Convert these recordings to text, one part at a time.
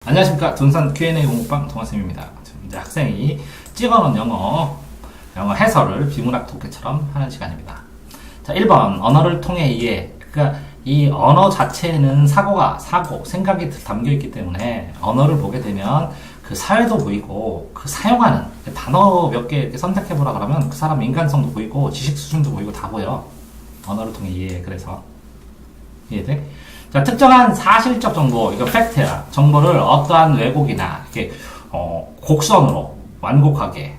안녕하십니까. 둔산 Q&A 공부방 동아쌤입니다. 지금 이제 학생이 찍어놓은 영어 해설을 비문학 독해처럼 하는 시간입니다. 자, 1번 언어를 통해 이해. 그러니까 이 언어 자체에는 생각이 담겨있기 때문에 언어를 보게 되면 그 사회도 보이고 그 사용하는 단어 몇 개 이렇게 선택해보라 그러면 그 사람 인간성도 보이고 지식 수준도 보이고 다 보여. 언어를 통해 이해. 그래서 이해돼? 자, 특정한 사실적 정보, 이거 팩트야. 정보를 어떠한 왜곡이나 이렇게 곡선으로 완곡하게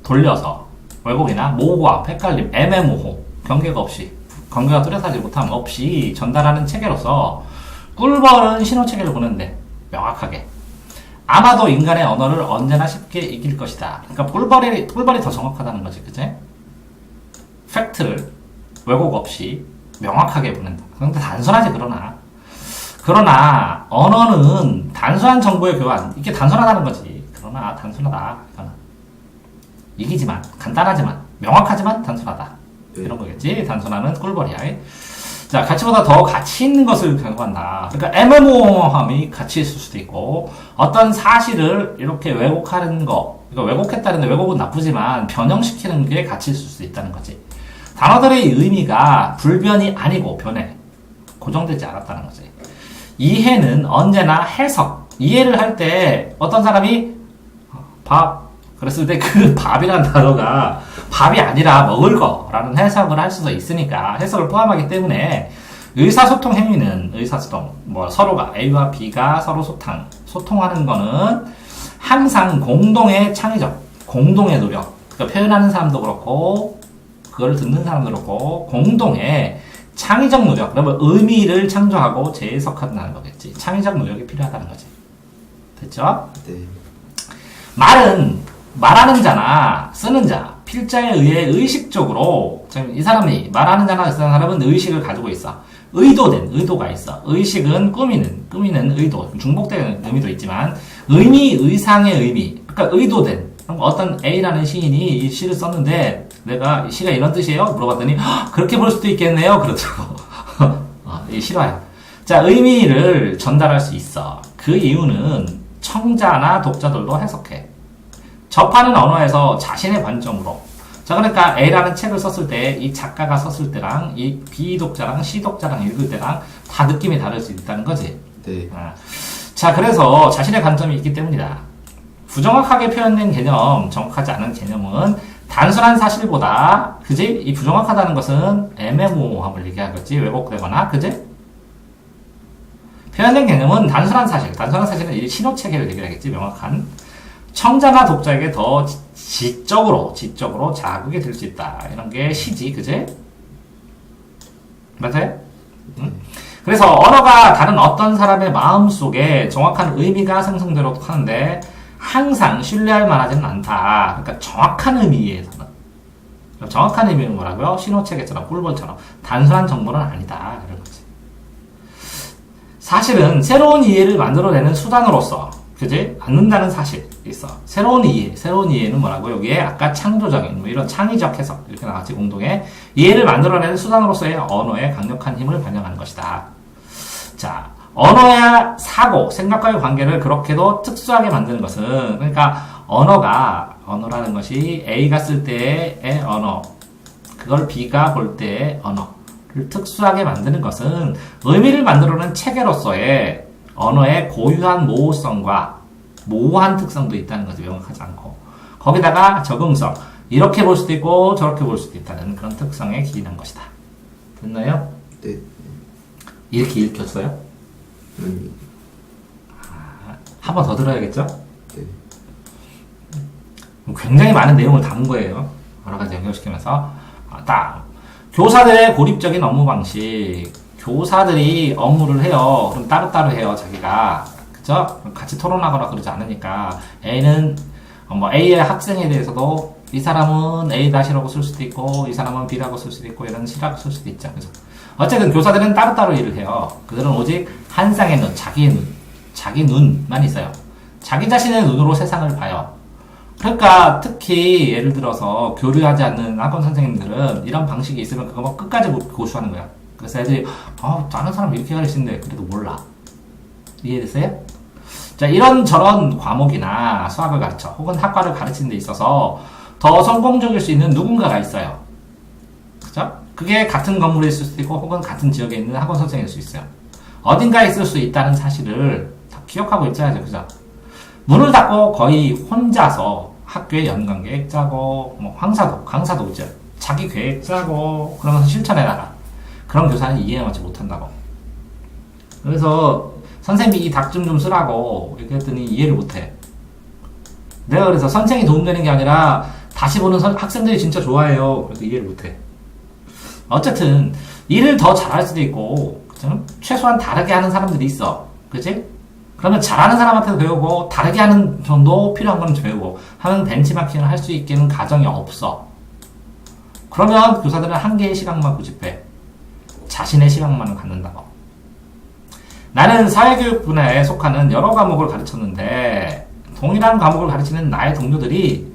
돌려서 왜곡이나 모호함, 헷갈림, 애매모호, 경계가 뚜렷하지 못함 없이 전달하는 체계로서 꿀벌은 신호체계를 보는데 명확하게 아마도 인간의 언어를 언제나 쉽게 이길 것이다. 그러니까 꿀벌이 더 정확하다는 거지, 그치? 팩트를 왜곡 없이 명확하게 보낸다. 그런데 단순하지, 그러나 언어는 단순한 정보의 교환, 이게 단순하다는 거지. 그러나 단순하다. 이거는 이기지만, 간단하지만, 명확하지만 단순하다. 이런 거겠지. 단순함은 꿀벌이야. 자, 가치보다 더 가치 있는 것을 강조한다. 그러니까 애매모호함이 가치 있을 수도 있고, 어떤 사실을 이렇게 왜곡하는 거, 그러니까 왜곡했다는데 왜곡은 나쁘지만 변형시키는 게 가치 있을 수도 있다는 거지. 단어들의 의미가 불변이 아니고 변해. 고정되지 않았다는 거지. 이해는 언제나 해석. 이해를 할 때 어떤 사람이 밥 그랬을 때 그 밥이라는 단어가 밥이 아니라 먹을 거라는 해석을 할 수도 있으니까 해석을 포함하기 때문에 의사소통 행위는 서로가 A와 B가 서로 소통하는 거는 항상 공동의 노력. 그러니까 표현하는 사람도 그렇고 그걸 듣는 사람도 그렇고 공동의 창의적 노력, 그러면 의미를 창조하고 재해석한다는 거겠지. 창의적 노력이 필요하다는 거지. 됐죠? 네. 말하는 자나 쓰는 자, 필자에 의해 의식적으로, 말하는 자나 쓰는 사람은 의식을 가지고 있어. 의도가 있어. 의식은 꾸미는 의도, 중복된 의미도 있지만, 의상의 의미, 그러니까 의도된, 어떤 A라는 시인이 이 시를 썼는데, 내가 이 시가 이런 뜻이에요? 물어봤더니 그렇게 볼 수도 있겠네요. 그렇다고. 이 실화야. 자, 의미를 전달할 수 있어. 그 이유는 청자나 독자들도 해석해. 접하는 언어에서 자신의 관점으로. 자, 그러니까 A라는 책을 썼을 때 이 작가가 썼을 때랑 이 B 독자랑 C 독자랑 읽을 때랑 다 느낌이 다를 수 있다는 거지. 네. 자, 그래서 자신의 관점이 있기 때문이다. 부정확하게 표현된 개념, 정확하지 않은 개념은 단순한 사실보다, 그지? 이 부정확하다는 것은 애매모호함을 얘기하겠지? 왜곡되거나, 그지? 표현된 개념은 단순한 사실은 이 신호체계를 얘기하겠지? 명확한. 청자나 독자에게 더 지적으로 자극이 될 수 있다. 이런 게 시지, 그지? 맞아요? 응? 그래서 언어가 다른 어떤 사람의 마음속에 정확한 의미가 생성되도록 하는데, 항상 신뢰할 만하지는 않다. 그러니까 정확한 의미에서는. 정확한 의미는 뭐라고요? 신호체계처럼, 꿀벌처럼. 단순한 정보는 아니다. 이런 거지. 사실은 새로운 이해를 만들어내는 수단으로서, 그지? 않는다는 사실이 있어. 새로운 이해는 뭐라고? 여기에 아까 창조적인, 이런 창의적 해석, 이렇게 나왔지, 공동의. 이해를 만들어내는 수단으로서의 언어의 강력한 힘을 반영하는 것이다. 자, 언어야 생각과의 관계를 그렇게도 특수하게 만드는 것은, 그러니까 언어라는 것이 A가 쓸 때의 언어, 그걸 B가 볼 때의 언어를 특수하게 만드는 것은 의미를 만들어내는 체계로서의 언어의 고유한 모호성과 모호한 특성도 있다는 거지, 명확하지 않고. 거기다가 적응성, 이렇게 볼 수도 있고 저렇게 볼 수도 있다는 그런 특성에 기인한 것이다. 됐나요? 네. 이렇게 읽혔어요? 한 번 더 들어야겠죠? 네. 굉장히 많은 내용을 담은 거예요. 여러 가지 연결시키면서. 교사들의 고립적인 업무 방식. 교사들이 업무를 해요. 그럼 따로따로 해요, 자기가. 그죠? 같이 토론하거나 그러지 않으니까. A는, A의 학생에 대해서도 이 사람은 A-라고 쓸 수도 있고, 이 사람은 B라고 쓸 수도 있고, 얘는 C라고 쓸 수도 있죠. 그죠? 어쨌든 교사들은 따로따로 일을 해요. 그들은 오직 한 쌍의 눈, 자기 눈만 있어요. 자기 자신의 눈으로 세상을 봐요. 그러니까 특히 예를 들어서 교류하지 않는 학원 선생님들은 이런 방식이 있으면 그거 끝까지 고수하는 거야. 그래서 애들이 다른 사람 이렇게 가르치는데 그래도 몰라. 이해됐어요? 자, 이런저런 과목이나 수학을 가르쳐 혹은 학과를 가르치는 데 있어서 더 성공적일 수 있는 누군가가 있어요. 그죠? 그게 같은 건물에 있을 수도 있고 혹은 같은 지역에 있는 학원 선생일 수 있어요. 어딘가에 있을 수 있다는 사실을 다 기억하고 있어야죠. 그죠? 문을 닫고 거의 혼자서 학교에 연관 계획 짜고 뭐 강사도 있죠. 자기 계획 짜고 그러면서 실천해 나가. 그런 교사는 이해하지 못한다고. 그래서 선생님이 이 닭 좀 쓰라고 얘기했더니 이해를 못해. 내가 그래서 선생이 도움되는 게 아니라 다시 보는 학생들이 진짜 좋아해요. 그래서 이해를 못해. 어쨌든 일을 더 잘할 수도 있고 그죠? 최소한 다르게 하는 사람들이 있어. 그치? 그러면 잘하는 사람한테도 배우고 다르게 하는 정도 필요한 건 배우고 하는 벤치마킹을 할 수 있게는 가정이 없어. 그러면 교사들은 한 개의 시각만 고집해. 자신의 시각만을 갖는다고. 나는 사회교육 분야에 속하는 여러 과목을 가르쳤는데 동일한 과목을 가르치는 나의 동료들이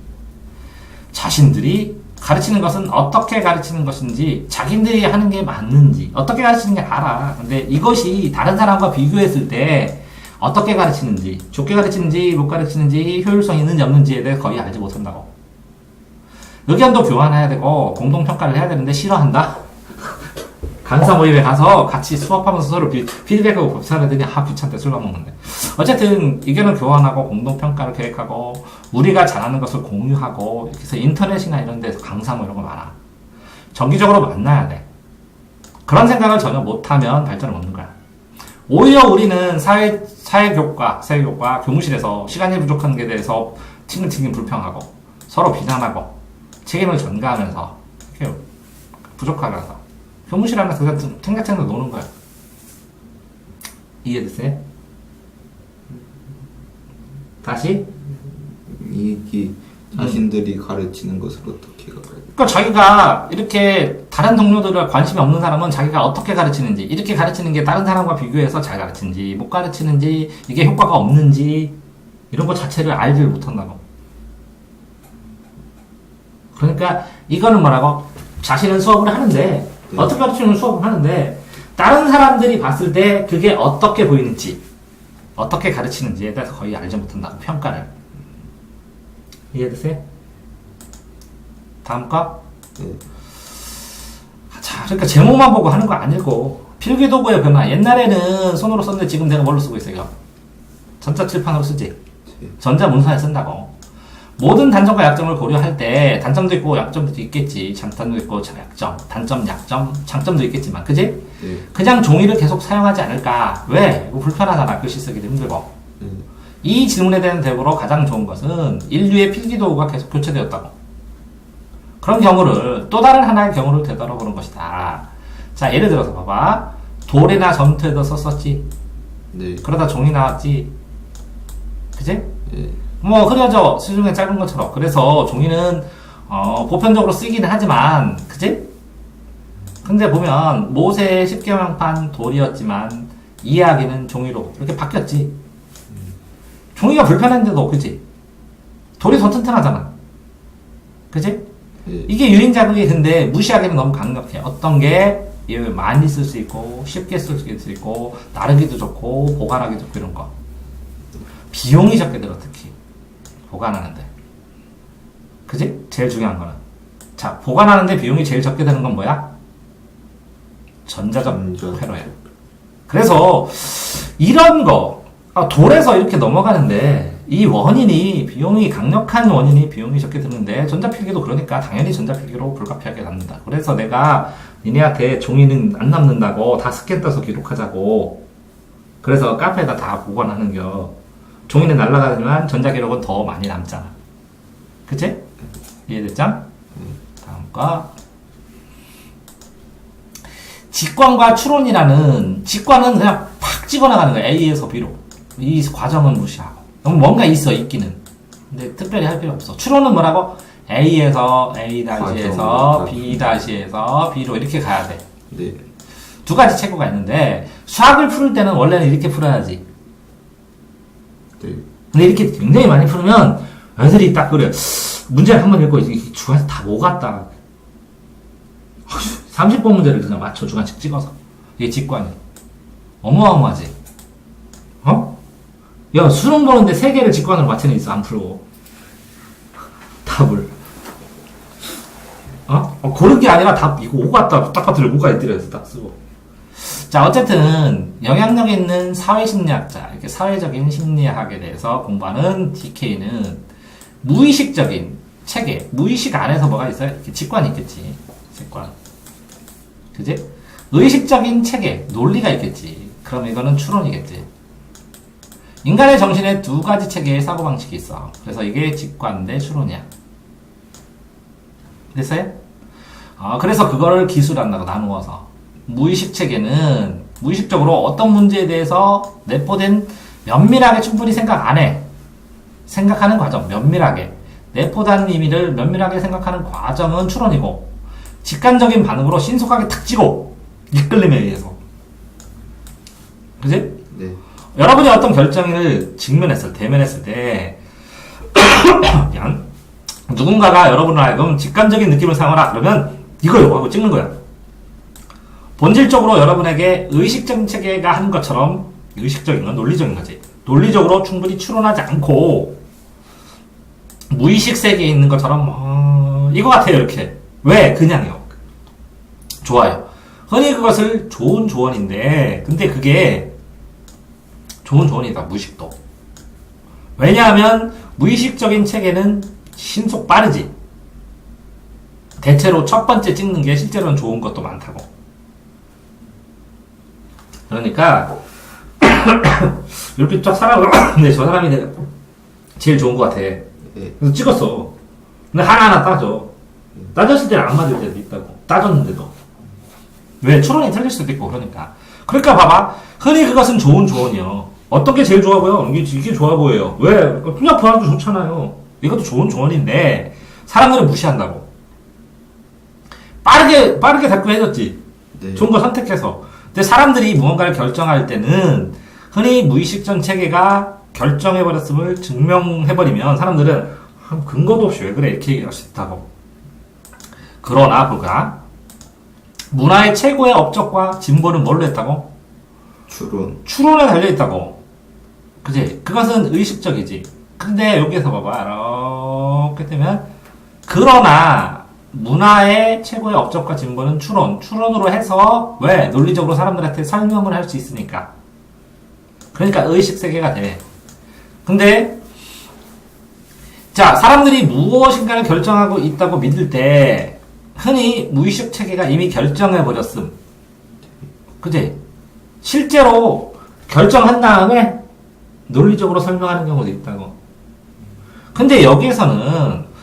자신들이 가르치는 것은 어떻게 가르치는 것인지 자기들이 하는 게 맞는지 어떻게 가르치는 게 알아. 근데 이것이 다른 사람과 비교했을 때 어떻게 가르치는지 좋게 가르치는지 못 가르치는지 효율성이 있는지 없는지에 대해 거의 알지 못한다고. 의견도 교환해야 되고 공동평가를 해야 되는데 싫어한다. 강사 모임에 가서 같이 수업하면서 서로 피드백하고 법사하더니 귀찮대 술 먹는데. 어쨌든 의견을 교환하고 공동평가를 계획하고 우리가 잘하는 것을 공유하고 이렇게 해서 인터넷이나 이런 데서 강사 뭐 이런 거 많아. 정기적으로 만나야 돼. 그런 생각을 전혀 못하면 발전을 못하는 거야. 오히려 우리는 사회교과 교무실에서 시간이 부족한 게 대해서 팅팅팅 불평하고 서로 비난하고 책임을 전가하면서 이렇게 부족하면서 교무실 안에서 그냥 탱탱탱 노는 거야. 이해됐어요? 다시? 이게 자신들이 가르치는 것을 어떻게 가르쳐? 그러니까 자기가 이렇게 다른 동료들을 관심이 없는 사람은 자기가 어떻게 가르치는지 이렇게 가르치는 게 다른 사람과 비교해서 잘 가르치는지 못 가르치는지 이게 효과가 없는지 이런 것 자체를 알지를 못한다고. 그러니까 이거는 뭐라고? 자신은 수업을 하는데 어떻게 가르치는 수업을 하는데 다른 사람들이 봤을 때 그게 어떻게 보이는지 어떻게 가르치는지에 대해서 거의 알지 못한다고. 평가를. 이해되세요? 다음 거? 네. 자, 그러니까 제목만 보고 하는 거 아니고 필기도구의 변화. 옛날에는 손으로 썼는데 지금 내가 뭘로 쓰고 있어요? 전자칠판으로 쓰지. 전자문서에 쓴다고. 모든 단점과 약점을 고려할 때 단점도 있고 약점도 있겠지. 장단도 있고 약점, 단점, 약점, 장점도 있겠지만, 그지? 네. 그냥 종이를 계속 사용하지 않을까? 왜? 이거 불편하잖아. 글씨 쓰기도 힘들고. 이 질문에 대한 대답으로 가장 좋은 것은 인류의 필기도구가 계속 교체되었다고. 그런 경우를 또 다른 하나의 경우를 되돌아보는 것이다. 자, 예를 들어서 봐봐. 돌이나 점토에도 썼었지. 네. 그러다 종이 나왔지. 그지? 네. 뭐 흐려져 수중에 짧은 것처럼. 그래서 종이는 보편적으로 쓰기는 하지만, 그지? 근데 보면 모세의 십계명판 돌이었지만 이야기는 종이로 이렇게 바뀌었지. 종이가 불편한데도, 그지? 돌이 더 튼튼하잖아. 그지? 네. 이게 유인자극이 근데 무시하기는 너무 강력해. 어떤 게 많이 쓸 수 있고 쉽게 쓸 수 있고 나르기도 좋고 보관하기 좋고 이런 거. 비용이 적게 들어. 특히 보관하는데. 그지? 제일 중요한 거는. 자, 보관하는데 비용이 제일 적게 드는 건 뭐야? 전자적 회로야. 그래서 이런 거 돌에서 이렇게 넘어가는데 이 원인이 비용이 강력한 원인이 비용이 적게 드는데 전자필기도 그러니까 당연히 전자필기로 불가피하게 남는다. 그래서 내가 니네한테 종이는 안 남는다고 다 스캔 떠서 기록하자고. 그래서 카페에다 다 보관하는 겨. 종이는 날아가지만 전자기록은 더 많이 남잖아. 그치? 이해됐죠? 다음 거. 직관과 추론이라는, 직관은 그냥 팍 찍어나가는 거야. A에서 B로. 이 과정은 무시하고. 뭔가 있어, 있기는. 근데 특별히 할 필요 없어. 추론은 뭐라고? A에서 A-에서 B-에서 B로 이렇게 가야 돼. 네. 두 가지 체계가 있는데, 수학을 풀 때는 원래는 이렇게 풀어야지. 네. 근데 이렇게 굉장히 많이 풀으면 애들이 딱 그래. 문제를 한번 읽고 주관식 다 오갔다. 30번 문제를 그냥 맞춰 주관식 찍어서. 이게 직관이. 어마어마하지. 야, 수능 보는데 3개를 직관으로 맞히는 있어, 안 풀고. 답을. 고른 게 아니라 답, 이거 5 같다. 딱 봤더니 5가 있더래, 딱 쓰고. 자, 어쨌든, 영향력 있는 사회심리학자, 이렇게 사회적인 심리학에 대해서 공부하는 DK는 무의식적인 체계, 무의식 안에서 뭐가 있어요? 이렇게 직관이 있겠지. 직관. 그지? 의식적인 체계, 논리가 있겠지. 그럼 이거는 추론이겠지. 인간의 정신에 2가지 체계의 사고방식이 있어. 그래서 이게 직관 대 추론이야. 됐어요? 그래서 그걸 기술한다고 나누어서. 무의식 체계는 무의식적으로 어떤 문제에 대해서 내포된 면밀하게 충분히 생각 안 해. 생각하는 과정, 면밀하게. 내포된 의미를 면밀하게 생각하는 과정은 추론이고, 직관적인 반응으로 신속하게 탁 찍고, 이끌림에 의해서. 그지? 네. 여러분이 어떤 결정을 대면했을 때, 그냥, 누군가가 여러분을 하여금 직관적인 느낌을 사용하라. 그러면, 이거요. 하고 찍는 거야. 본질적으로 여러분에게 의식적인 체계가 하는 것처럼, 의식적인 건 논리적인 거지. 논리적으로 충분히 추론하지 않고, 무의식 세계에 있는 것처럼, 이거 같아요. 이렇게. 왜? 그냥요. 좋아요. 흔히 그것을 좋은 조언인데, 근데 그게, 좋은 조언이다, 무의식도. 왜냐하면 무의식적인 체계는 신속 빠르지. 대체로 첫 번째 찍는 게 실제로는 좋은 것도 많다고. 그러니까 이렇게 쫙 살아보는데 저 사람이 내가 제일 좋은 것 같아. 그래서 찍었어. 근데 하나하나 따져. 따졌을 때는 안 맞을 때도 있다고. 따졌는데도. 왜? 추론이 틀릴 수도 있고 그러니까. 그러니까 봐봐. 흔히 그것은 좋은 조언이요. 어떤 게 제일 좋아 보여? 이게 좋아 보여요. 왜? 그냥 보아도 좋잖아요. 이것도 좋은 조언인데 사람들은 무시한다고. 빠르게 답변해줬지. 네. 좋은 거 선택해서. 근데 사람들이 무언가를 결정할 때는 흔히 무의식적 체계가 결정해버렸음을 증명해버리면 사람들은 근거도 없이 왜 그래? 이렇게 얘기할 수 있다고. 그러나 불과 문화의 최고의 업적과 진보는 뭘로 했다고? 추론에 달려있다고. 그지? 그것은 의식적이지. 근데 여기에서 봐봐. 이렇게 되면 그러나 문화의 최고의 업적과 진보는 추론으로 해서 왜? 논리적으로 사람들한테 설명을 할 수 있으니까. 그러니까 의식세계가 돼. 근데 자, 사람들이 무엇인가를 결정하고 있다고 믿을 때 흔히 무의식 체계가 이미 결정해버렸음. 그지? 실제로 결정한 다음에 논리적으로 설명하는 경우도 있다고. 근데 여기에서는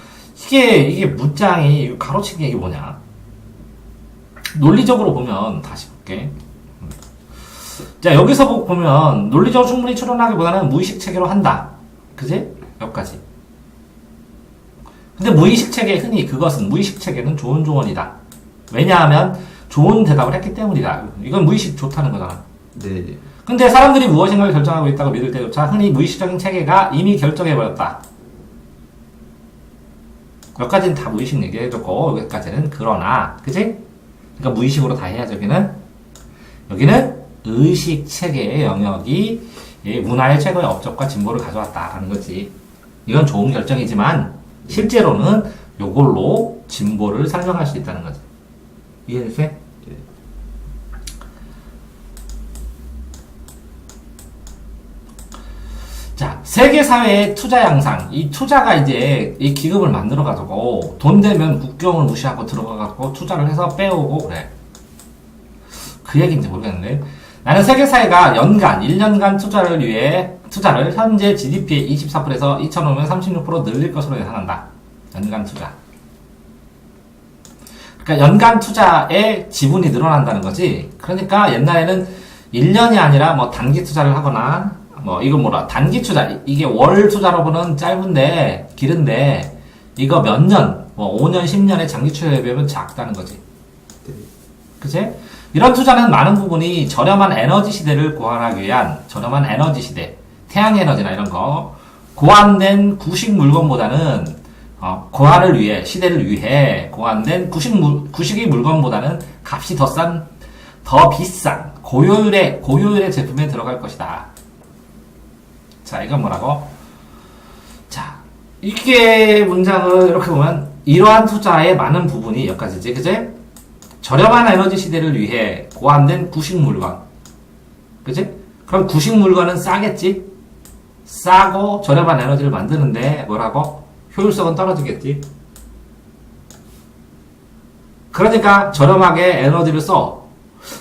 이게 문장이 가로친 게 이게 뭐냐? 논리적으로 보면 다시 볼게. 자, 여기서 보면 논리적으로 충분히 추론하기보다는 무의식 체계로 한다. 그지? 여기까지. 근데 무의식 체계 흔히 그것은 무의식 체계는 좋은 조언이다. 왜냐하면 좋은 대답을 했기 때문이다. 이건 무의식 좋다는 거잖아. 네. 근데 사람들이 무엇인가를 결정하고 있다고 믿을 때조차 흔히 무의식적인 체계가 이미 결정해버렸다. 여기까지는 다 무의식 얘기해줬고 여기까지는 그러나 그치? 그러니까 무의식으로 다 해야죠. 여기는 의식 체계의 영역이 문화의 최고의 업적과 진보를 가져왔다라는 거지. 이건 좋은 결정이지만 실제로는 요걸로 진보를 설명할 수 있다는 거지. 이해됐어요? 네. 자, 세계 사회의 투자 양상. 이 투자가 이제 이 기금을 만들어가지고 돈 되면 국경을 무시하고 들어가가지고 투자를 해서 빼오고 그래. 그 얘기인지 모르겠는데. 나는 세계 사회가 연간, 1년간 투자를 현재 GDP의 24%에서 2005년 36% 늘릴 것으로 예상한다. 연간 투자. 그러니까 연간 투자의 지분이 늘어난다는 거지. 그러니까 옛날에는 1년이 아니라 뭐 단기 투자를 하거나 단기 투자. 이게 월 투자로 보는 길은데 이거 몇 년, 5년, 10년의 장기 투자에 비하면 작다는 거지. 그치? 이런 투자는 많은 부분이 저렴한 에너지 시대를 고안하기 위한 저렴한 에너지 시대, 태양에너지나 이런 거, 고안된 구식 물건보다는, 고안을 위해, 시대를 위해 고안된 구식의 물건보다는 값이 더 비싼 고효율의 제품에 들어갈 것이다. 자, 이건 뭐라고? 자, 이게 문장을 이렇게 보면 이러한 투자의 많은 부분이 여기까지지, 그지? 저렴한 에너지 시대를 위해 고안된 구식 물건, 그지? 그럼 구식 물건은 싸겠지? 싸고 저렴한 에너지를 만드는데 뭐라고? 효율성은 떨어지겠지? 그러니까 저렴하게 에너지를 써.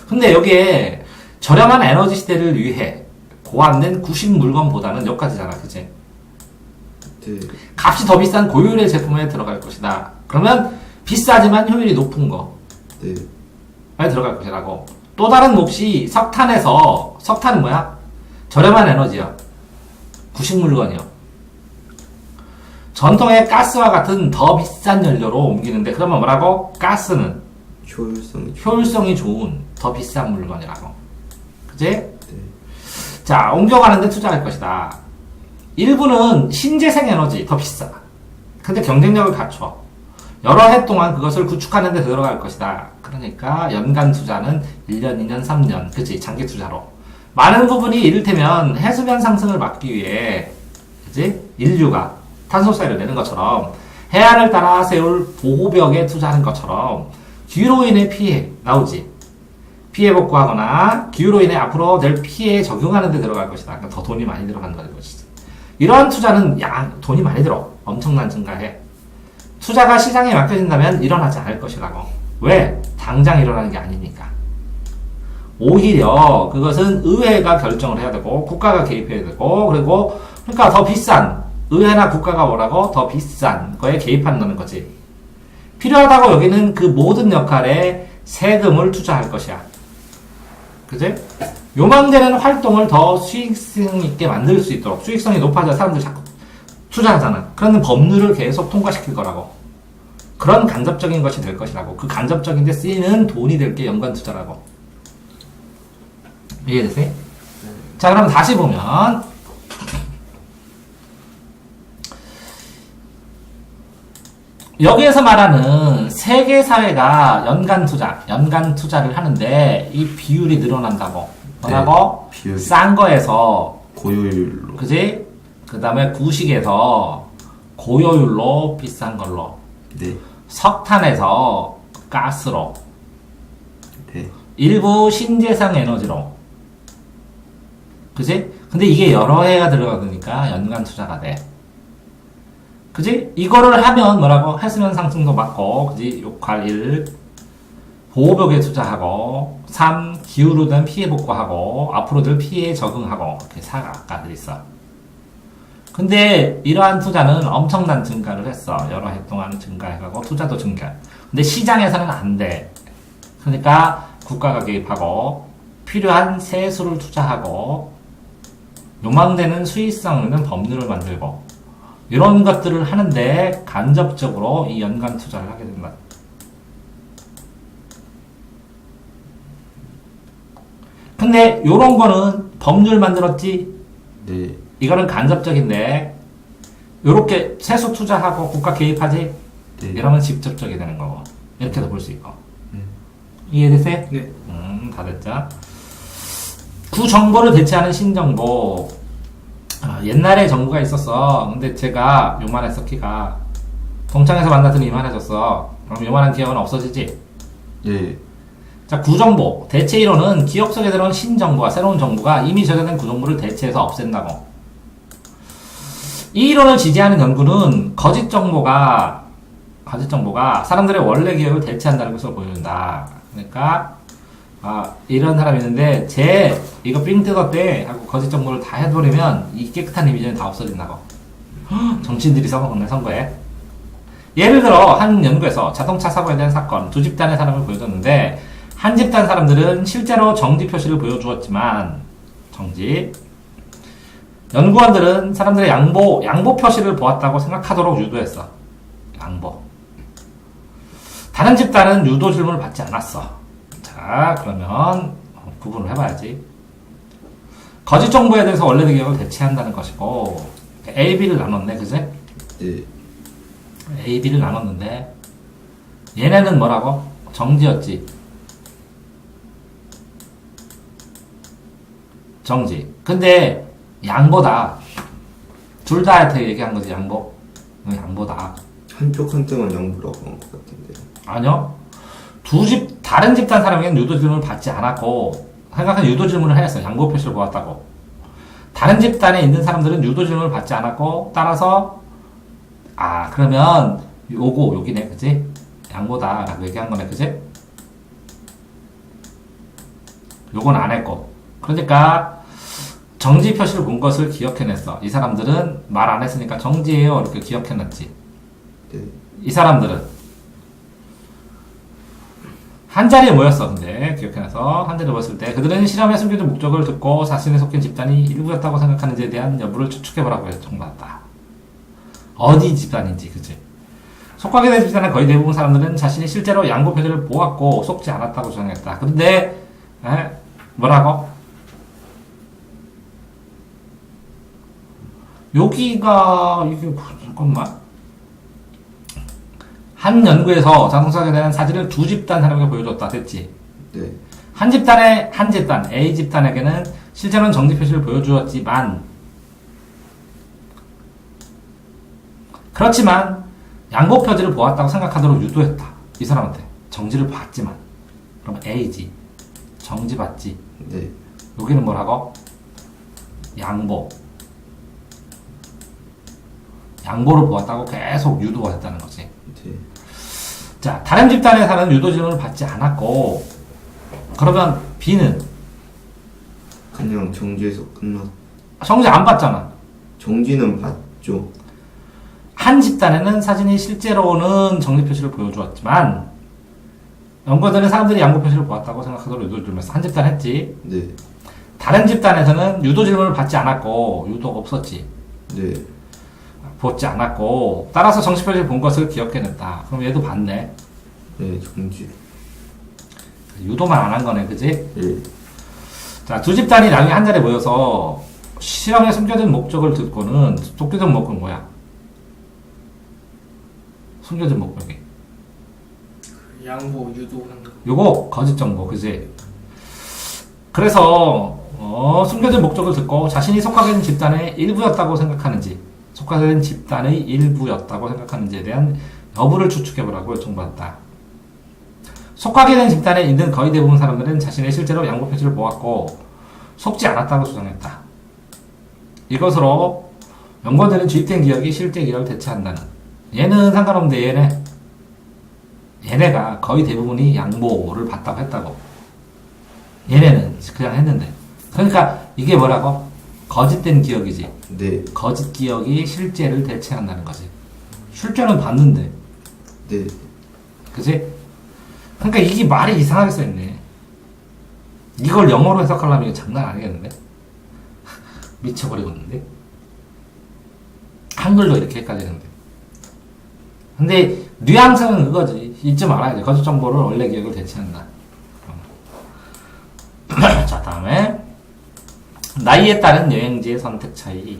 근데 여기에 저렴한 에너지 시대를 위해 고안된 구식 물건보다는 여기까지잖아, 그치? 네. 값이 더 비싼 고효율의 제품에 들어갈 것이다. 그러면 비싸지만 효율이 높은 거. 네. 에 들어갈 것이라고. 또 다른 몫이 석탄은 뭐야? 저렴한 에너지야. 구식 물건이요. 전통의 가스와 같은 더 비싼 연료로 옮기는데, 그러면 뭐라고? 가스는 효율성이 좋은 더 비싼 물건이라고. 그치? 네. 자, 옮겨가는데 투자할 것이다. 일부는 신재생 에너지 더 비싸. 근데 경쟁력을 갖춰. 여러 해 동안 그것을 구축하는 데 들어갈 것이다. 그러니까 연간 투자는 1년, 2년, 3년. 그치? 장기 투자로. 많은 부분이 이를테면 해수면 상승을 막기 위해, 그치? 인류가 탄소세를 내는 것처럼 해안을 따라 세울 보호벽에 투자하는 것처럼 기후로 인해 피해 나오지. 피해 복구하거나 기후로 인해 앞으로 될 피해에 적용하는 데 들어갈 것이다. 그러니까 더 돈이 많이 들어간다는 것이지. 이러한 투자는 돈이 많이 들어. 엄청난 증가해. 투자가 시장에 맡겨진다면 일어나지 않을 것이라고. 왜? 당장 일어나는 게 아니니까. 오히려 그것은 의회가 결정을 해야 되고 국가가 개입해야 되고 그리고 그러니까 더 비싼 의회나 국가가 뭐라고? 더 비싼 거에 개입한다는 거지. 필요하다고 여기는 그 모든 역할에 세금을 투자할 것이야. 그지? 요망되는 활동을 더 수익성 있게 만들 수 있도록 수익성이 높아져 사람들이 자꾸 투자하잖아. 그러면 법률을 계속 통과시킬 거라고. 그런 간접적인 것이 될 것이라고. 그 간접적인 데 쓰이는 돈이 될 게 연간 투자라고. 이해되세요? 자, 그럼 다시 보면 여기에서 말하는 세계 사회가 연간 투자를 하는데 이 비율이 늘어난다고. 뭐라고? 네, 비율이. 싼 거에서 고효율로. 그지? 그 다음에 구식에서 고효율로 비싼 걸로. 네. 석탄에서 가스로. 네. 일부 신재생 에너지로. 그지? 근데 이게 여러 해가 들어가니까 연간 투자가 돼. 그지? 이거를 하면 뭐라고? 해수면 상승도 막고, 그지? 욕할 1, 보호벽에 투자하고, 3, 기후로 된 피해 복구하고, 앞으로 들 피해에 적응하고, 이렇게 4가가 있어. 근데 이러한 투자는 엄청난 증가를 했어. 여러 해 동안 증가해가고, 투자도 증가. 근데 시장에서는 안 돼. 그러니까 국가가 개입하고, 필요한 세수를 투자하고, 요망되는 수익성 있는 법률을 만들고, 이런 것들을 하는데 간접적으로 이 연간 투자를 하게 된다. 근데 요런 거는 법률 만들었지? 네. 이거는 간접적인데 요렇게 세수 투자하고 국가 개입하지? 네. 이러면 직접적이 되는 거고. 이렇게도 볼 수 있고. 이해되세요? 네. 다 됐죠? 구정보를 대체하는 신정보. 옛날에 정부가 있었어. 근데 제가 요만했어, 키가. 동창에서 만났더니 이만해졌어. 그럼 요만한 기업은 없어지지? 네. 자, 구정보. 대체 이론은 기업 속에 들어온 신정보와 새로운 정보가 이미 저장된 구정보를 대체해서 없앤다고. 이 이론을 지지하는 연구는 거짓 정보가 사람들의 원래 기억을 대체한다는 것을 보여준다. 그러니까, 이런 사람이 있는데, 이거 삥 뜯었대 하고 거짓 정보를 다 해버리면 이 깨끗한 이미지는 다 없어진다고. 정치인들이 선거에. 예를 들어, 한 연구에서 자동차 사고에 대한 사건, 두 집단의 사람을 보여줬는데, 한 집단 사람들은 실제로 정지 표시를 보여주었지만, 연구원들은 사람들의 양보 표시를 보았다고 생각하도록 유도했어. 양보. 다른 집단은 유도 질문을 받지 않았어. 자, 그러면 구분을 해봐야지. 거짓 정보에 대해서 원래의 기억을 대체한다는 것이고, A, B를 나눴네, 그지? 네. A, B를 나눴는데, 얘네는 뭐라고? 정지였지. 정지. 근데 양보다 둘 다한테 얘기한 거지, 양보. 양보다. 한쪽한테만 양보라고 한 것 같은데. 아니요. 다른 집단 사람에게는 유도 질문을 받지 않았고, 생각은 유도 질문을 했어. 양보 표시를 보았다고. 다른 집단에 있는 사람들은 유도 질문을 받지 않았고, 따라서, 그러면, 여기네, 그지? 양보다, 라고 얘기한 거네, 그지? 요건 안 했고. 그러니까, 정지 표시를 본 것을 기억해냈어. 이 사람들은 말 안 했으니까 정지예요. 이렇게 기억해놨지. 네. 이 사람들은 한 자리에 모였어. 근데 기억해놔서 한 자리에 모였을 때 그들은 실험의 숨겨진 목적을 듣고 자신이 속한 집단이 일부였다고 생각하는지에 대한 여부를 추측해보라고 요청받았다. 어디 집단인지, 그치? 속하게 된 집단의 거의 대부분 사람들은 자신이 실제로 양보 표시를 보았고 속지 않았다고 주장했다. 근데 뭐라고? 여기가 이게 잠깐만. 한 연구에서 자동차에 대한 사진을 두 집단 사람에게 보여줬다. 됐지? 네. 한 집단, A 집단에게는 실제로는 정지 표시를 보여주었지만, 그렇지만, 양보 표지를 보았다고 생각하도록 유도했다. 이 사람한테. 정지를 봤지만. 그럼 A지. 정지 받지. 네. 여기는 뭐라고? 양보를 보았다고 계속 유도했다는 거지. 네. 자, 다른 집단에서는 유도 질문을 받지 않았고, 그러면 B는 그냥 정지해서 끝났. 정지 안 받잖아. 정지는 봤죠. 한 집단에는 사진이 실제로는 정지 표시를 보여주었지만, 연구자들은 사람들이 양보 표시를 보았다고 생각하도록 유도 질문했어. 한 집단 했지. 네. 다른 집단에서는 유도 질문을 받지 않았고, 유도가 없었지. 네. 보지 않았고, 따라서 정지 표시를 본 것을 기억해냈다. 그럼 얘도 봤네. 네. 정지. 유도만 안 한 거네, 그지? 네. 자, 두 집단이 나중에 한 자리에 모여서 실험에 숨겨진 목적을 듣고는, 숨겨진 목적은 뭐야? 숨겨진 목적이. 양보 유도하는 거. 요거 거짓 정보, 그지? 그래서 숨겨진 목적을 듣고 자신이 속하게 된 집단의 일부였다고 생각하는지, 속하게 된 집단의 일부였다고 생각하는지에 대한 여부를 추측해보라고 요청받았다. 속하게 된 집단에 있는 거의 대부분 사람들은 자신의 실제로 양보 표시를 보았고 속지 않았다고 주장했다. 이것으로 연구원들은 주입된 기억이 실제 기억을 대체한다는. 얘는 상관없는데 얘네가 거의 대부분이 양보를 받다고 했다고. 얘네는 그냥 했는데. 그러니까 이게 뭐라고? 거짓된 기억이지. 네. 거짓 기억이 실제를 대체한다는 거지. 실제는 봤는데. 네. 그지? 그러니까 이게 말이 이상하게 써있네. 이걸 영어로 해석하려면 이거 장난 아니겠는데? 미쳐버리고 있는데? 한글도 이렇게 헷갈리는데. 근데 뉘앙스는 그거지. 잊지 말아야지. 거짓 정보를 원래 기억을 대체한다. 자, 다음에 나이에 따른 여행지의 선택 차이.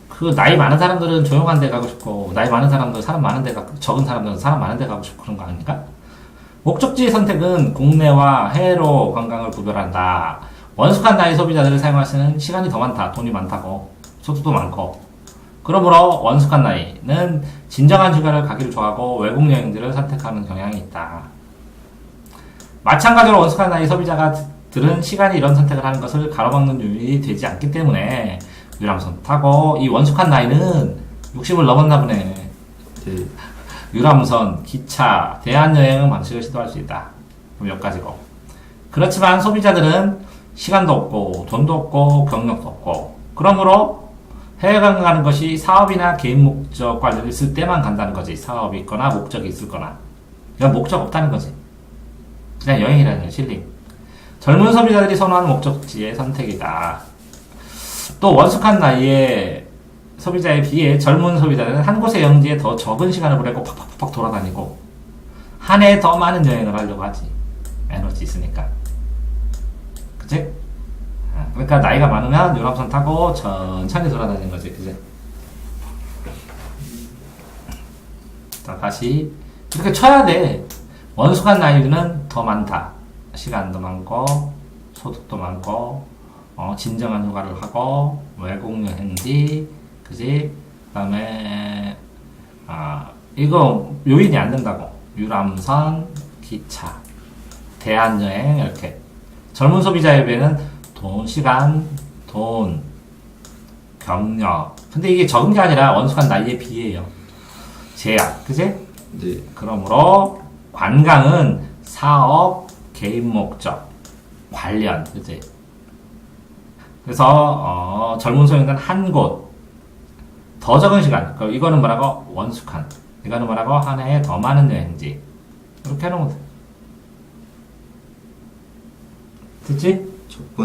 그 나이 많은 사람들은 조용한 데 가고 싶고, 나이 많은 사람들 사람 많은 데 가고, 적은 사람들은 사람 많은 데 가고 싶고 그런 거 아닙니까? 목적지 선택은 국내와 해외로 관광을 구별한다. 원숙한 나이 소비자들을 사용할 수 있는 시간이 더 많다. 돈이 많다고. 소득도 많고. 그러므로 원숙한 나이는 진정한 휴가를 가기를 좋아하고 외국 여행지를 선택하는 경향이 있다. 마찬가지로 원숙한 나이 소비자들은 시간이 이런 선택을 하는 것을 가로막는 요인이 되지 않기 때문에 유람선 타고, 이 원숙한 나이는 60을 넘었나 보네. 네. 유람선, 기차, 대한여행 방식을 시도할 수 있다. 몇 가지고. 그렇지만 소비자들은 시간도 없고 돈도 없고 경력도 없고, 그러므로 해외여행 가는 것이 사업이나 개인 목적 관련이 있을 때만 간다는 거지. 사업이 있거나 목적이 있을 거나. 이건 목적 없다는 거지. 그냥 여행이라는 거지. 힐링. 젊은 소비자들이 선호하는 목적지의 선택이다. 또 원숙한 나이의 소비자에 비해 젊은 소비자는 한 곳의 여행지에 더 적은 시간을 보내고 팍팍팍 돌아다니고 한 해에 더 많은 여행을 하려고 하지. 에너지 있으니까. 그치? 그러니까 나이가 많으면 유람선 타고 천천히 돌아다니는 거지. 그치? 자, 다시 이렇게 쳐야 돼. 원숙한 나이는 더 많다. 시간도 많고 소득도 많고 진정한 휴가를 하고 외국 여행지 그지? 그 다음에, 이거 요인이 안 된다고. 유람선, 기차, 대한여행, 이렇게. 젊은 소비자에 비해는 돈, 시간, 돈, 경력. 근데 이게 적은 게 아니라 원숙한 나이에 비해요. 제약, 그지? 네. 그러므로 관광은 사업, 개인 목적, 관련, 그지? 그래서 젊은 소비자는 한 곳, 더 적은 시간. 이거는 뭐라고? 원숙한. 이거는 뭐라고? 한 해에 더 많은 여행지. 이렇게 해놓으면 돼. 됐지? 첫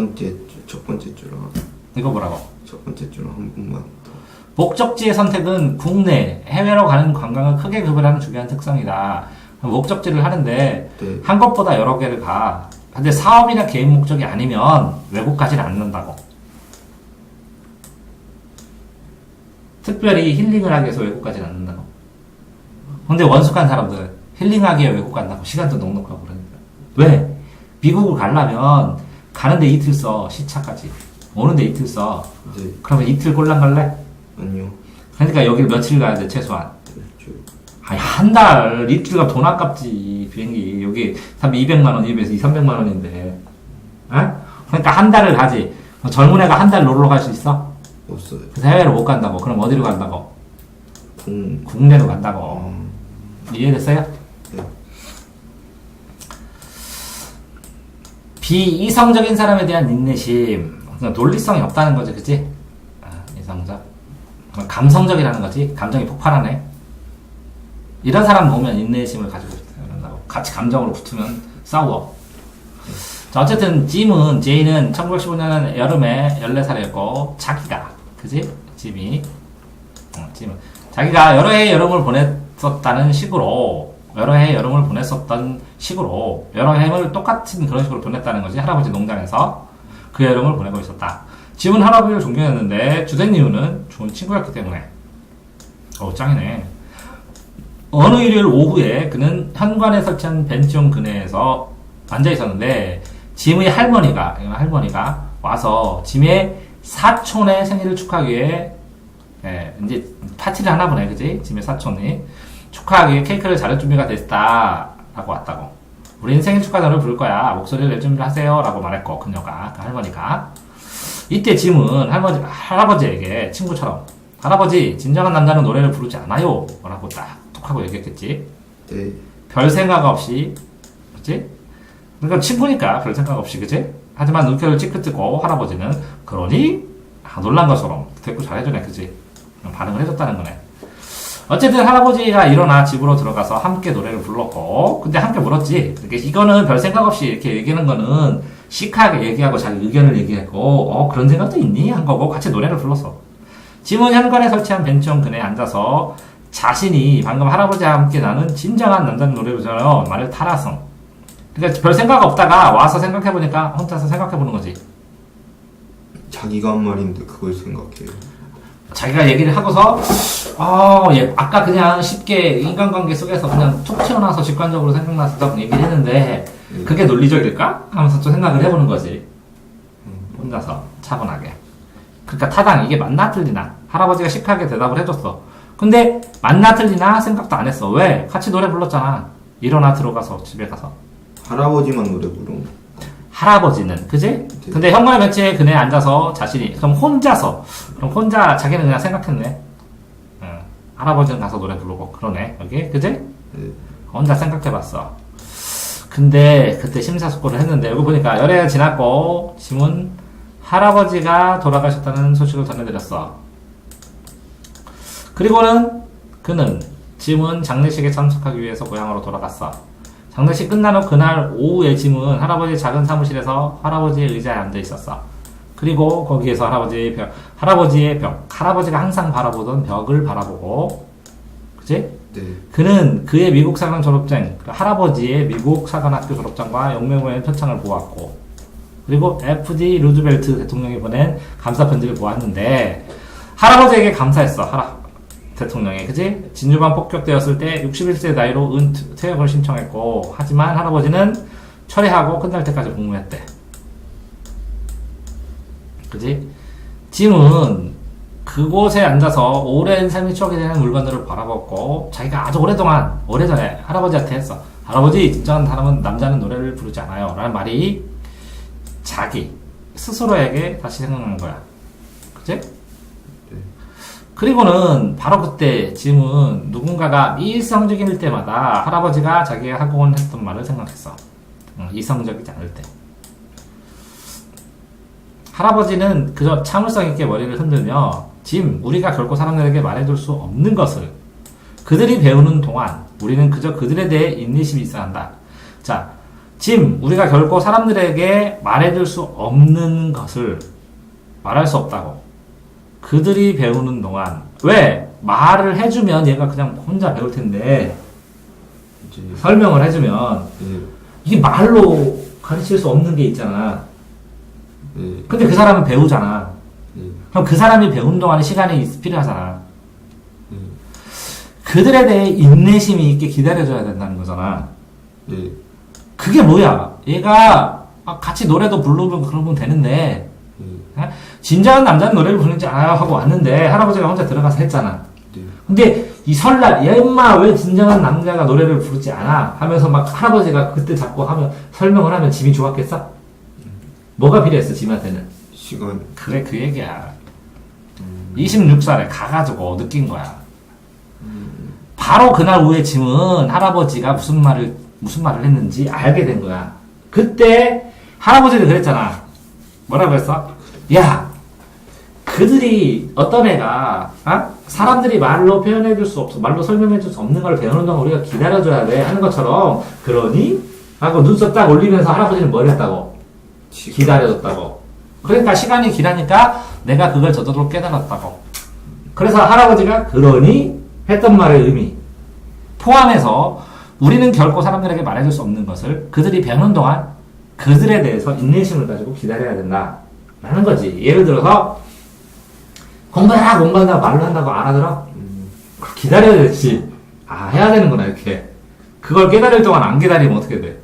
번째 줄랑 이거 뭐라고? 첫 번째 줄랑 한 번만 더. 목적지의 선택은 국내, 해외로 가는 관광을 크게 구별하는 중요한 특성이다. 목적지를 하는데 네. 한 곳보다 여러 개를 가. 근데 사업이나 개인 목적이 아니면 외국 가지는 않는다고. 특별히 힐링을 하기 위해서 외국 가지는 않는다고. 근데 원숙한 사람들은 힐링하기 위해 외국 간다고. 시간도 넉넉하고 그러니까. 왜? 미국을 가려면 가는데 이틀 써. 시차까지. 오는데 이틀 써. 네. 그러면 이틀 꼴랑 갈래? 아니요. 그러니까 여기를 며칠 가야 돼, 최소한. 일주일. 아니, 한 달, 이틀 가면 돈 아깝지, 비행기. 여기 200만원, 입에서 300만원인데. 에? 그러니까 한 달을 가지. 젊은 애가 한 달 놀러 갈 수 있어? 없어요. 그래서 해외로 못 간다고. 그럼 어디로 간다고? 공. 국내로 간다고. 이해됐어요? 네. 비이성적인 사람에 대한 인내심. 그냥 논리성이 없다는 거지, 그치? 이성적. 감성적이라는 거지. 감정이 폭발하네. 이런 사람 보면 인내심을 가지고 있다고. 같이 감정으로 붙으면 싸워. 자, 어쨌든 제이는 1915년 여름에 14살이었고 자기가, 그지? 짐은 자기가 여러 해의 여름을 보냈었던 식으로 여러 해를 똑같은 그런 식으로 보냈다는 거지. 할아버지 농장에서 그 여름을 보내고 있었다. 짐은 할아버지를 존경했는데 주된 이유는 좋은 친구였기 때문에. 짱이네. 어느 일요일 오후에 그는 현관에 설치한 벤치용 그네에서 앉아 있었는데 짐의 할머니가 와서 짐의 사촌의 생일을 축하하기 위해 이제 파티를 하나 보네, 그지? 짐의 사촌이 축하하기 위해 케이크를 자를 준비가 됐다 라고 왔다고. 우린 생일 축하 노래를 부를 거야. 목소리를 낼 준비를 하세요 라고 말했고, 그녀가, 그 할머니가. 이때 짐은 할아버지에게 친구처럼 할아버지, 진정한 남자는 노래를 부르지 않아요 라고 딱 툭 하고 얘기했겠지. 네. 별 생각 없이, 그치? 그러니까 친구니까 별 생각 없이, 그치? 하지만 눈결을 찌끄뜨고 할아버지는 그러니? 놀란 것처럼 대꾸 잘해주네, 그치? 반응을 해줬다는 거네. 어쨌든 할아버지가 일어나 집으로 들어가서 함께 노래를 불렀고, 근데 함께 불렀지. 그러니까 이거는 별 생각 없이 이렇게 얘기하는 거는 시크하게 얘기하고 자기 의견을 얘기했고, 그런 생각도 있니? 한 거고 같이 노래를 불렀어. 짐은 현관에 설치한 벤치용 그네에 앉아서 자신이 방금 할아버지와 함께 나는 진정한 남자는 노래 부르잖아요 말을 타라성. 그러니까 별 생각 없다가 와서 생각해보니까 혼자서 생각해보는 거지. 자기가 한 말인데 그걸 생각해요. 자기가 얘기를 하고서 아까 그냥 쉽게 인간관계 속에서 그냥 툭 튀어나와서 직관적으로 생각나서 얘기를 했는데 그게 논리적일까? 하면서 또 생각을 해보는 거지. 혼자서 차분하게. 그러니까 타당 이게 맞나 틀리나? 할아버지가 시크하게 대답을 해줬어. 근데 맞나 틀리나 생각도 안 했어. 왜? 같이 노래 불렀잖아. 일어나 들어가서 집에 가서. 할아버지만 노래 부르는. 할아버지는, 그지? 근데 현관의 벤치에 그네 앉아서 자신이, 그럼 혼자 자기는 그냥 생각했네. 할아버지는 가서 노래 부르고, 그러네. 여기, 그지? 네. 혼자 생각해봤어. 근데 그때 심사숙고를 했는데, 여기 보니까 열애가 지났고, 짐은 할아버지가 돌아가셨다는 소식을 전해드렸어. 그리고는 짐은 장례식에 참석하기 위해서 고향으로 돌아갔어. 장례식 끝난 후 그날 오후에 짐은 할아버지의 작은 사무실에서 할아버지의 의자에 앉아 있었어. 그리고 거기에서 할아버지가 항상 바라보던 벽을 바라보고, 그치? 네. 그는 그의 미국 사관 졸업장, 할아버지의 미국 사관학교 졸업장과 영명의 표창을 보았고, 그리고 FD 루즈벨트 대통령이 보낸 감사 편지를 보았는데, 할아버지에게 감사했어. 대통령이, 그지? 진주만 폭격되었을 때 61세 나이로 퇴역을 신청했고, 하지만 할아버지는 철회하고 끝날 때까지 복무했대. 그지? 짐은 그곳에 앉아서 오랜 삶의 추억이 되는 물건들을 바라보고 자기가 아주 오랫동안 오래전에 할아버지한테 했어. 할아버지, 진정한 사람은 남자는 노래를 부르지 않아요 라는 말이 자기 스스로에게 다시 생각나는 거야. 그치? 그리고는 바로 그때 짐은 누군가가 이성적일 때마다 할아버지가 자기가 하곤 했던 말을 생각했어. 이성적이지 않을 때. 할아버지는 그저 참을성 있게 머리를 흔들며 짐, 우리가 결코 사람들에게 말해줄 수 없는 것을 그들이 배우는 동안 우리는 그저 그들에 대해 인내심이 있어야 한다. 자, 짐, 우리가 결코 사람들에게 말해줄 수 없는 것을 말할 수 없다고. 그들이 배우는 동안. 왜? 말을 해주면 얘가 그냥 혼자 배울 텐데 이제 설명을 해주면 네. 이게 말로 가르칠 수 없는 게 있잖아. 네. 근데 그 사람은 배우잖아. 네. 그럼 그 사람이 배우는 동안에 시간이 필요하잖아. 네. 그들에 대해 인내심이 있게 기다려줘야 된다는 거잖아. 네. 그게 뭐야? 얘가 같이 노래도 부르면 그러면 되는데 네. 진정한 남자는 노래를 부르는지 알아요 하고 왔는데 할아버지가 혼자 들어가서 했잖아. 네. 근데 이 설날 야 임마 왜 진정한 남자가 노래를 부르지 않아 하면서 막 할아버지가 그때 자꾸 하면 설명을 하면 짐이 좋았겠어? 뭐가 필요했어 짐한테는? 시간. 그래 그 얘기야. 26살에 가가지고 느낀 거야. 바로 그날 후에 짐은 할아버지가 무슨 말을 했는지 알게 된 거야. 그때 할아버지도 그랬잖아. 뭐라고 했어? 야, 그들이 어떤 애가 사람들이 말로 표현해줄 수 없어, 말로 설명해줄 수 없는 걸 배우는 동안 우리가 기다려줘야 돼 하는 것처럼 그러니? 하고 눈썹 딱 올리면서 할아버지는 뭘 했다고? 기다려줬다고. 그러니까 시간이 지나니까 내가 그걸 저절로 깨달았다고. 그래서 할아버지가 그러니 했던 말의 의미 포함해서 우리는 결코 사람들에게 말해줄 수 없는 것을 그들이 배우는 동안 그들에 대해서 인내심을 가지고 기다려야 된다 라는 거지. 예를 들어서 공부한다고 말로 한다고 알아들어? 기다려야 되지. 해야 되는구나 이렇게. 그걸 깨달을 동안 안 기다리면 어떻게 돼?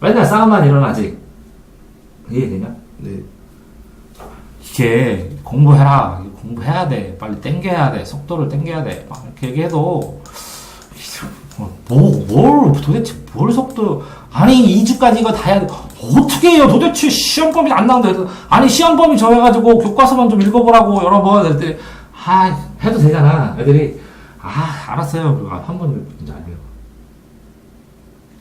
맨날 싸움만 일어나지. 이해되냐? 네. 이게 공부해라. 공부해야 돼. 빨리 땡겨야 돼. 속도를 땡겨야 돼. 막 이렇게 얘기해도 도대체 뭘 속도. 아니 2주까지 이거 다 해야 돼. 어떻게 해요? 도대체 시험 범위 안 나오는데. 아니 시험 범위 정해가지고 교과서만 좀 읽어보라고 여러 번 했더니 해도 되잖아. 애들이 알았어요. 그리고 한 번 이제 안 해요.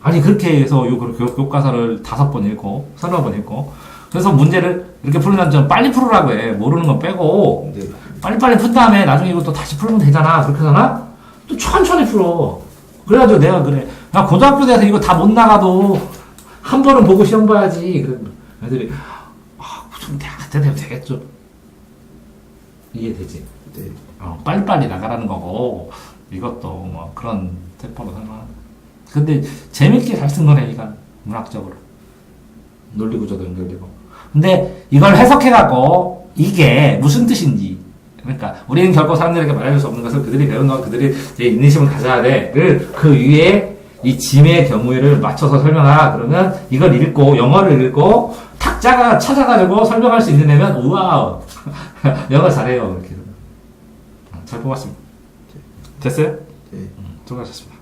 아니 그렇게 해서 교과서를 5번 읽고 3번 읽고 그래서 문제를 이렇게 풀면 좀 빨리 풀으라고 해. 모르는 건 빼고 네. 빨리빨리 푼 다음에 나중에 이거 또 다시 풀면 되잖아. 그렇게 하잖아? 또 천천히 풀어. 그래가지고 내가 그래. 야, 고등학교 돼서 이거 다 못 나가도 한 번은 보고 시험 봐야지. 그래. 애들이 좀 대학 때 되면 되겠죠. 이해되지? 네. 빨리빨리 나가라는 거고 이것도 뭐 그런 세포로 생각. 근데 재밌게 잘 쓴 거네 이건 문학적으로 논리구조도 연결되고. 근데 이걸 해석해갖고 이게 무슨 뜻인지. 그러니까 우리는 결코 사람들에게 말해줄 수 없는 것을 그들이 배운 것, 그들이 제 인내심을 가져야 돼를 그 위에 이 짐의 경우를 맞춰서 설명하라. 그러면 이걸 읽고 영어를 읽고 탁자가 찾아가지고 설명할 수 있는 애면 우와우 영어 잘해요. 이렇게 잘 뽑았습니다. 됐어요? 네. 수고하셨습니다.